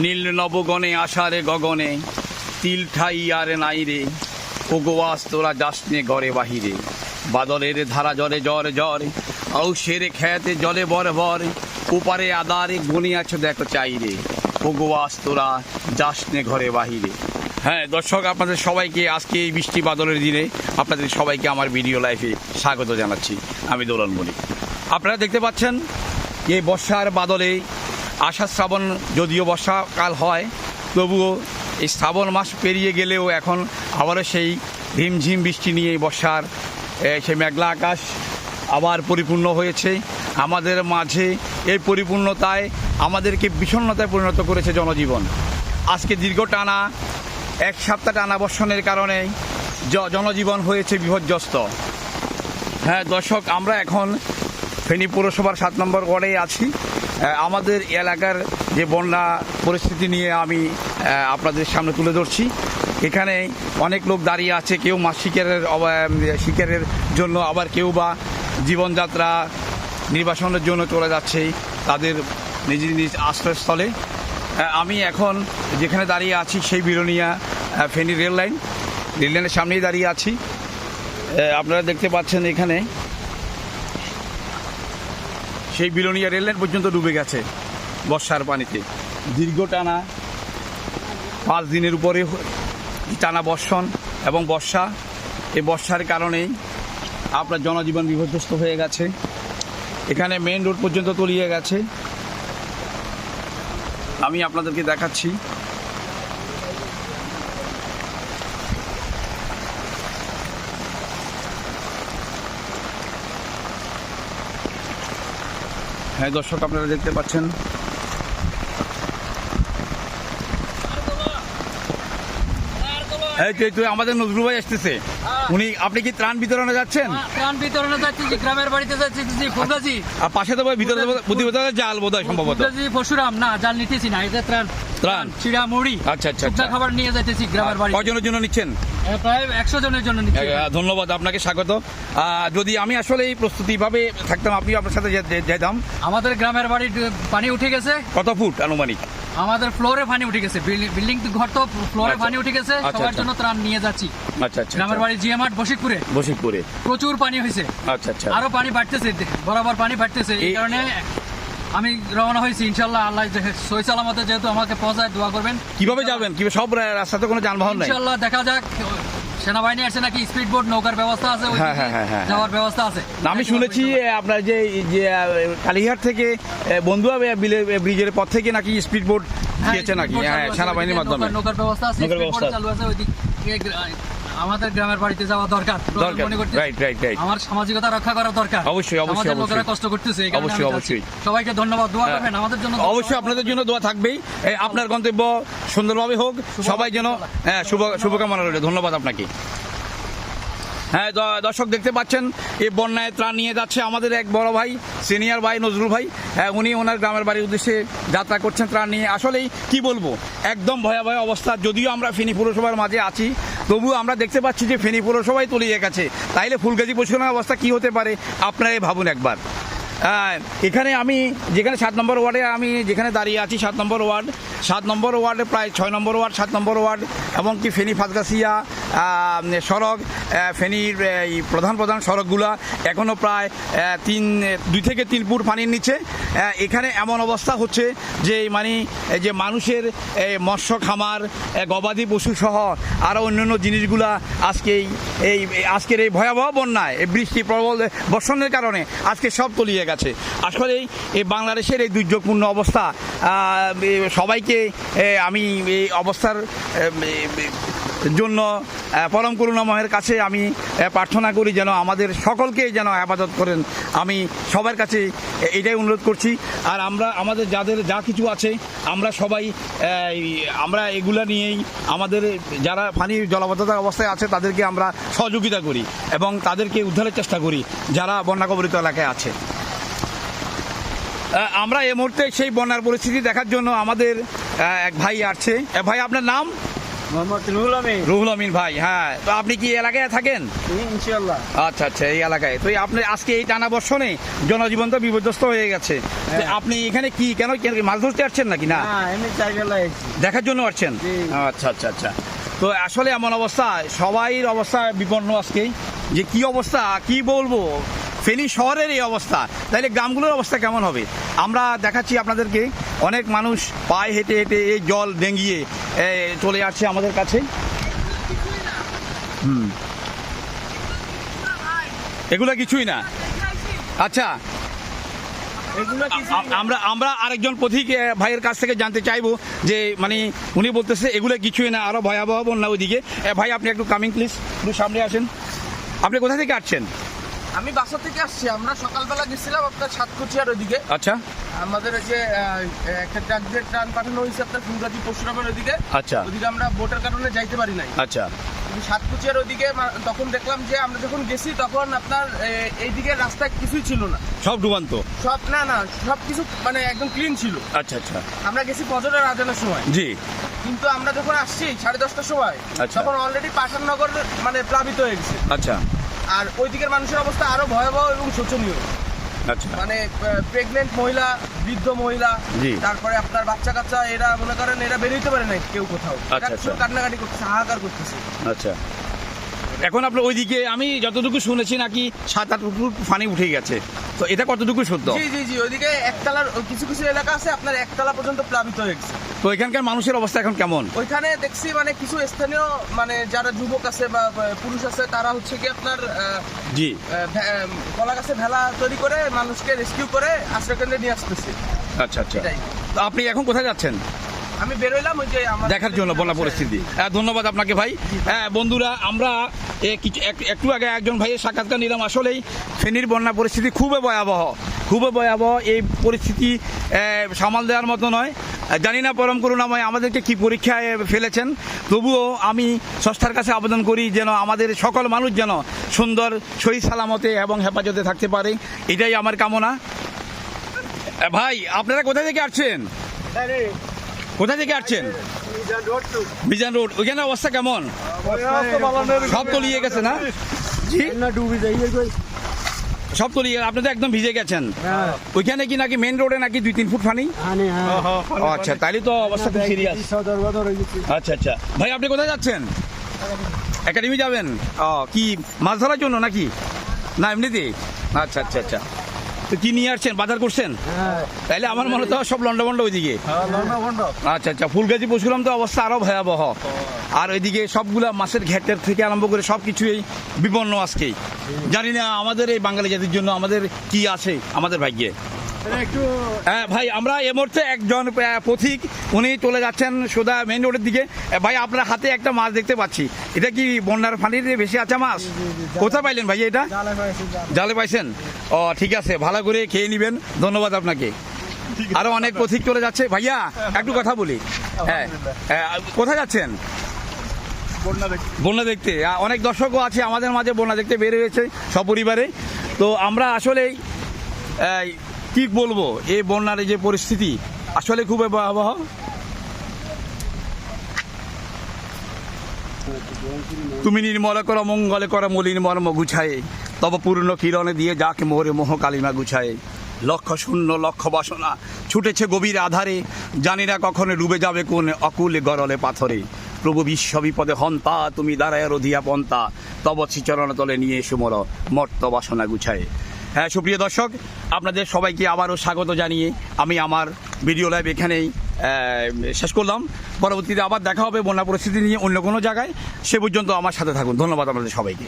নীল নবগণে আষাঢ়ে গগনে তিল ঠাই আর নাই রে, ওগোয়াস তোরা যাসনে ঘরে বাহিরে। বাদলের ধারা জলে জ্বর জ্বর, ঔষের খেতে জলে বর বর, ওপারে আদারে গনি আছে দেখো চাইরে, ওগোয়াস তোরা যাসনে ঘরে বাহিরে। হ্যাঁ দর্শক, আপনাদের সবাইকে আজকে এই বৃষ্টি বাদলের দিনে আপনাদের সবাইকে আমার ভিডিও লাইফে স্বাগত জানাচ্ছি। আমি দোলন মল্লিক। আপনারা দেখতে পাচ্ছেন এই বর্ষার বাদলে আষাঢ় শ্রাবণ, যদিও বর্ষাকাল হয় তবুও এই শ্রাবণ মাস পেরিয়ে গেলেও এখন আবারও সেই ঝিমঝিম বৃষ্টি নিয়ে বর্ষার সেই মেঘলা আকাশ আবার পরিপূর্ণ হয়েছে আমাদের মাঝে। এই পরিপূর্ণতায় আমাদেরকে বিষণ্ণতায় পরিণত করেছে জনজীবন। আজকে দীর্ঘ টানা এক সপ্তাহ টানা বর্ষণের কারণে জনজীবন হয়েছে বিপর্যস্ত। হ্যাঁ দর্শক, আমরা এখন ফেনী পৌরসভার 7 নম্বর ওয়ার্ডে আছি। আমাদের এলাকার যে বন্যা পরিস্থিতি নিয়ে আমি আপনাদের সামনে তুলে ধরছি। এখানে অনেক লোক দাঁড়িয়ে আছে, কেউ মাছ শিকারের জন্য, আবার কেউ বা জীবনযাত্রা নির্বাসনের জন্য চলে যাচ্ছে তাদের নিজ নিজ আশ্রয়স্থলে। আমি এখন যেখানে দাঁড়িয়ে আছি সেই বিলোনিয়া ফেনী রেললাইনের সামনেই দাঁড়িয়ে আছি। আপনারা দেখতে পাচ্ছেন এখানে সেই বিলোনিয়া রেললাইন পর্যন্ত ডুবে গেছে বর্ষার পানিতে। দীর্ঘ টানা 5 দিনের উপরে টানা বর্ষণ এবং বর্ষা, এই বর্ষার কারণেই আপনার জনজীবন বিপর্যস্ত হয়ে গেছে। এখানে মেইন রোড পর্যন্ত তলিয়ে গেছে। আমি আপনাদেরকে দেখাচ্ছি। হ্যাঁ দর্শক, আপনারা দেখতে পাচ্ছেন আমাদের নজরুল ভাই আসতেছে। আপনি কি ত্রাণ বিতরণে যাচ্ছেন? ত্রাণ বিতরণে যাচ্ছি, গ্রামের বাড়িতে যাচ্ছি ফুলগাজী। আর পাশে তো ভিতরে জাল বোধ হয় সম্ভবত পরশুরাম না, জাল নিতেছি না, এটা ত্রাণ চিড়া মুড়ি আচ্ছা আচ্ছা খাবার নিয়ে যাইতেছি গ্রামের বাড়ি। কজনের জন্য নিচ্ছেন? প্রায় 100 জনের জন্য নিচ্ছি। ধন্যবাদ, আপনাকে স্বাগত। যদি আমি আসলে এই প্রস্তুতিভাবে থাকতাম, আপনি আপনার সাথে যেতাম। আমাদের গ্রামের বাড়ির পানি উঠে গেছে। কত ফুট আনুমানিক? আমাদের ফ্লোরে পানি উঠে গেছে, বিল্ডিং ঘর তো ফ্লোরে পানি উঠে গেছে। সবার জন্য ত্রাণ নিয়ে যাচ্ছি। আচ্ছা আচ্ছা। গ্রামের বাড়ি জিএমআর বশিকপুরে প্রচুর পানি হয়েছে। আচ্ছা আচ্ছা। আরো পানি বাড়তেছে, বরাবর পানি বাড়তেছে। এই কারণে আমি রওনা হয়েছি। ইনশাআল্লাহ আল্লাহ সহি সালামতে যেহেতু আমাকে পৌঁছায়, দোয়া করবেন। কিভাবে যাবেন? কিভাবে? সব রাস্তাতে কোনো যানবাহন নাই? ইনশাআল্লাহ দেখা যাক। সেনাবাহিনী আসছে নাকি, স্পিড বোট নৌকার ব্যবস্থা আছে, যাওয়ার ব্যবস্থা আছে। আমি শুনেছি আপনার যে কালীঘাট থেকে বন্ধুয়া ব্রিজের পর থেকে নাকি স্পিড বোট দিয়েছে নাকি সেনাবাহিনীর মাধ্যমে। নৌকার ব্যবস্থা আছে, চালু আছে। ওই দিকে আমাদের গ্রামের বাড়িতে যাওয়া দরকার। আমার সামাজিকতা রক্ষা করা দরকার। অবশ্যই অবশ্যই। লোকেরা কষ্ট করতেছে, অবশ্যই অবশ্যই। সবাইকে ধন্যবাদ, দোয়া করবেন আমাদের জন্য। অবশ্যই আপনাদের জন্য দোয়া থাকবেই। আপনার গন্তব্য সুন্দরভাবে হোক, সবাই যেন শুভকামনা রইল। ধন্যবাদ আপনাকে। হ্যাঁ দর্শক, দেখতে পাচ্ছেন এই বন্যায় ত্রাণ নিয়ে যাচ্ছে আমাদের এক বড় ভাই, সিনিয়র ভাই নজরুল ভাই। উনি ওনার গ্রামের বাড়ির উদ্দেশ্যে যাত্রা করছেন ত্রাণ নিয়ে। আসলেই কি বলবো, একদম ভয়াবহ অবস্থা। যদিও আমরা ফেনী পৌরসভার মাঝে আছি, তবুও আমরা দেখতে পাচ্ছি যে ফেনী পৌরসভায় তলিয়ে গেছে। তাইলে ফুলগাজী পৌরসভার অবস্থা কি হতে পারে আপনারাই ভাবুন একবার। এখানে আমি যেখানে 7 নম্বর ওয়ার্ডে আমি যেখানে দাঁড়িয়ে আছি, 7 নম্বর ওয়ার্ডে প্রায় 6 নম্বর ওয়ার্ড, 7 নম্বর ওয়ার্ড এবং কি ফেনী ফাতগাছিয়া সড়ক, ফেনীর এই প্রধান সড়কগুলা এখনও প্রায় 2 থেকে 3 ফুট পানির নিচে। এখানে এমন অবস্থা হচ্ছে যে যে মানুষের মৎস্য খামার, গবাদি পশু সহ আরও অন্যান্য জিনিসগুলা আজকের এই ভয়াবহ বন্যায়, এই বৃষ্টি প্রবল বর্ষণের কারণে আজকে সব তলিয়ে গেছে। আসলে এই বাংলাদেশের এই দুর্যোগপূর্ণ অবস্থা, সবাইকে আমি এই অবস্থার জন্য পরম করুণাময়ের কাছে আমি প্রার্থনা করি যেন আমাদের সকলকে যেন হেফাজত করেন। আমি সবার কাছে এটাই অনুরোধ করছি। আর আমাদের যাদের যা কিছু আছে আমরা এগুলা নিয়েই আমাদের যারা পানির জলাবদ্ধতার অবস্থায় আছে তাদেরকে আমরা সহযোগিতা করি এবং তাদেরকে উদ্ধারের চেষ্টা করি যারা বন্যা কবলিত এলাকায় আছে। আমরা এই মুহূর্তে সেই বন্যার পরিস্থিতি দেখার জন্য আমাদের এক ভাই আসছে। ভাই, আপনার নাম? রুহুল আমিন ভাই। হ্যাঁ, তো আপনি কি এই এলাকায় থাকেন? ইনশাআল্লাহ। আচ্ছা আচ্ছা, এই এলাকায়। তো আপনি আজকে এই টানা বর্ষণে জনজীবন তো বিপর্যস্ত হয়ে গেছে। তো আপনি এখানে কি কেন মাছ ধরতে আসছেন নাকি না এমনি দেখার জন্য আসছেন? আচ্ছা আচ্ছা আচ্ছা। তো আসলে এমন অবস্থা, সবাইয়ের অবস্থা বিপন্ন আজকে, যে কি অবস্থা কি বলবো। ফেনী শহরের এই অবস্থা, তাইলে গ্রামগুলোর অবস্থা কেমন হবে? আমরা দেখাচ্ছি আপনাদেরকে, অনেক মানুষ পায়ে হেঁটে হেঁটে এই জল ডেঙ্গিয়ে চলে আসছে আমাদের কাছে। এগুলো কিছুই না। আচ্ছা, আমরা আরেকজন পথিক ভাইয়ের কাছ থেকে জানতে চাইবো যে মানে উনি বলতেছে এগুলো কিছুই না, আরো ভয়াবহ বন্যা ওইদিকে। ভাই আপনি একটু কামিং প্লিজ, একটু সামনে আসেন। আপনি কোথা থেকে আসছেন? আমি বাসা থেকে আসছি। আমরা সকালবেলা গেছিলাম আপনার সাতকুচিয়ার ওইদিকে। আচ্ছা, আমাদের ওই যে একটা ট্রাক দিয়ে ট্রান পাঠানো হয়েছে আপনার ফুলগাছি পরশুরামের ওইদিকে। আচ্ছা, ওইদিকে আমরা বোটের কারণে যাইতে পারি নাই। আচ্ছা, সাতকুচিয়ার ওইদিকে তখন দেখলাম যে আমরা যখন গেছি তখন আপনার এইদিকে রাস্তায় কিছুই ছিল না, সব ডুবান্ত, সব না সব কিছু মানে একদম ক্লিন ছিল। আচ্ছা আচ্ছা। আমরা গেছি ফজরের আজানের সময়। জি। কিন্তু আমরা যখন আসছি 10:30টার সময়, আচ্ছা, তখন অলরেডি পাঠাননগর মানে প্লাবিত হয়ে গেছে। আচ্ছা। আর ওই দিকের মানুষের অবস্থা আরো ভয়াবহ এবং শোচনীয়। আচ্ছা। মানে প্রেগনেন্ট মহিলা, বৃদ্ধ মহিলা, তারপরে আপনার বাচ্চা কাচ্চা, এরা মনে করেন এরা বেরোতে পারে না কেউ কোথাও। কান্নাকাটি করতেছে, হাহাকার করতেছে। আচ্ছা, এখন আপনার ওইদিকে আমি যতটুকু শুনেছি নাকি 7-8 ফুট পানি উঠে গেছে, তো এটা কতটুকু সত্য? জি জি জি, ওইদিকে একতলার কিছু কিছু এলাকা আছে আপনার একতলা পর্যন্ত প্লাবিত হয়ে গেছে। তো এখানকার মানুষের অবস্থা এখন কেমন? ওইখানে দেখছি মানে কিছু স্থানীয় মানে যারা যুবক আছে বা পুরুষ আছে, তারা হচ্ছে কি আপনার জি কলা গাছে ভেলা তৈরি করে মানুষকে রেস্কিউ করে আশ্রয়কেন্দ্রে নিয়ে আসতেছে। আচ্ছা আচ্ছা। তো আপনি এখন কোথায় যাচ্ছেন? আমি বেরোইলাম ওই যে দেখার জন্য বন্যা পরিস্থিতি। ধন্যবাদ আপনাকে ভাই। বন্ধুরা, আমরা একটু আগে একজন ভাইয়ের সাক্ষাৎকার নিলাম। আসলেই ফেনীর বন্যা পরিস্থিতি খুবই ভয়াবহ, খুবই ভয়াবহ। এই পরিস্থিতি সামাল দেওয়ার মতো নয়। জানি না পরম করুণাময় আমাদেরকে কি পরীক্ষায় ফেলেছেন। তবুও আমি স্রষ্টার কাছে আবেদন করি যেন আমাদের সকল মানুষ যেন সুন্দর সহি সালামতে এবং হেফাজতে থাকতে পারে, এটাই আমার কামনা। ভাই আপনারা কোথা থেকে আসছেন? কোথা থেকে আসছেন? মিজান রোড। ওইখানে অবস্থা কেমন? সব তলিয়ে গেছে না? জি, সব তলিয়ে। আপনি তো একদম ভিজে গেছেন। ওইখানে কি নাকি মেন রোডে নাকি 2-3 ফুট পানি? আচ্ছা, তাইলে তো অবস্থা খুব সিরিয়াস। আচ্ছা আচ্ছা। ভাই আপনি কোথায় যাচ্ছেন? একাডেমি যাবেন? কি মাছ ধরার জন্য নাকি না এমনিতে? আচ্ছা আচ্ছা আচ্ছা। তো কি নিয়ে আসছেন? বাজার করছেন? তাইলে আমার মনে তো সব লন্ডভন্ড ওইদিকে। আচ্ছা আচ্ছা। ফুলগাছি পরশুরাম তো অবস্থা আরো ভয়াবহ। আর ওইদিকে সবগুলা মাছের ঘেটের থেকে আরম্ভ করে সবকিছুই বিপন্ন আজকেই। জানি না আমাদের এই বাঙালি জাতির জন্য আমাদের কি আছে আমাদের ভাগ্যে। হ্যাঁ ভাই, আমরা এই মুহূর্তে একজন পথিক, উনি চলে যাচ্ছেন সোজা মেইন রোডের দিকে। ভাই আপনার হাতে একটা মাছ দেখতে পাচ্ছি, এটা কি বন্যার পানির বেশি আছে মাছ? কোথায় পাইলেন ভাই এটা? জালে পাইছেন? ঠিক আছে, ভালো করে খেয়ে নিবেন। ধন্যবাদ আপনাকে। আরো অনেক পথিক চলে যাচ্ছে। ভাইয়া একটু কথা বলি। হ্যাঁ, কোথায় যাচ্ছেন? বন্যা দেখতে। অনেক দর্শকও আছে আমাদের মাঝে, বন্যা দেখতে বের হয়েছে সপরিবারে। তো আমরা আসলেই কি বলবো, এই বন্যার যে পরিস্থিতি আসলে খুবই ভয়াবহ। তুমি নির্মল কর মঙ্গলে কর মলিন মর্ম গুছায়ে, তব পূর্ণ কিরণে দিয়ে যাকে মোরে মোহ কালিমা গুছায়ে। লক্ষ শূন্য লক্ষ বাসনা ছুটেছে গভীর আধারে, জানি না কখনো ডুবে যাবে কোন অকুলে গরলে পাথরে। প্রভু বিশ্ব বিপদে হন্তা, তুমি দাঁড়ায় রধিয়া পন্তা, তব শ্রীচরণ তলে নিয়ে সুমর মর্ত বাসনা গুছায়ে। হ্যাঁ সুপ্রিয় দর্শক, আপনাদের সবাইকে আবারও স্বাগত জানিয়ে আমি আমার ভিডিও লাইভ এখানেই শেষ করলাম। পরবর্তীতে আবার দেখা হবে বন্যা পরিস্থিতি নিয়ে অন্য কোনো জায়গায়। সে পর্যন্ত আমার সাথে থাকুন। ধন্যবাদ আপনাদের সবাইকে।